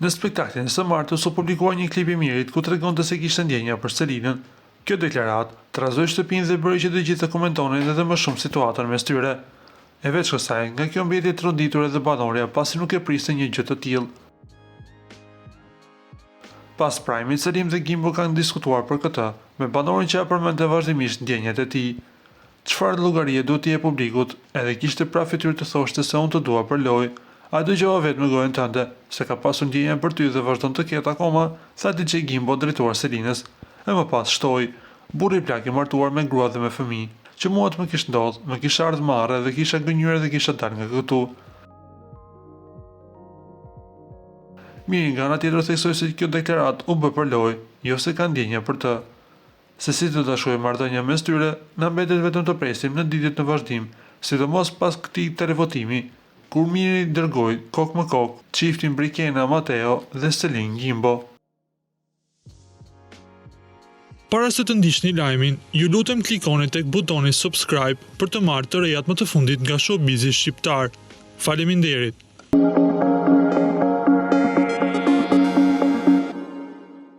Në spektaklin e së martës u publikuar një klip i Mirit ku tregonte se kishte ndjenja për Selinën. Kjo deklaratë trazoi shtëpinë dhe bëri që të gjithë të komentonin edhe më shumë situatën mes tyre. E veç kësaj, nga kjo mbeti e tronditur edhe banorja pasi nuk e priste një gjë të tillë. Pas prajmit, Selim dhe Gimbo kanë diskutuar për këtë, me banorin që ja përmendte vazhdimisht ndjenjat e tij. Çfarë llogarie duhet t'i jep publikut, edhe kishte pra fytyrë të thoshte se unë të dua për lojë. A dëgjova vetë me gojen tënde, se ka pasur ndjenja për ty dhe vazhdon të ketë akoma, tha DJ Gimbo drejtuar Selinës. E më pas shtoi, burri plak i martuar me grua dhe me fëmijë, që mua të më kishte ndodhur, më kisha ardhur marrë dhe kisha gënjur dhe kisha dalë nga këtu. Mirë, nga ana tjetër theksoi se kjo deklaratë u bë për lojë, jo se ka ndjenja për të. Se si të dashojë marrëdhënia mes tyre, na mbetet vetëm të presim në ditët në vazhdim, sidomos pas këtij televotimi, kur Miri dërgoi kok më kok çiftin Brikena Mateo dhe Selin Gimbo. Para se të ndiqni lajmin, ju lutem klikoni tek butoni subscribe për të marrë të rejat më të fundit nga showbizi shqiptar. Faleminderit.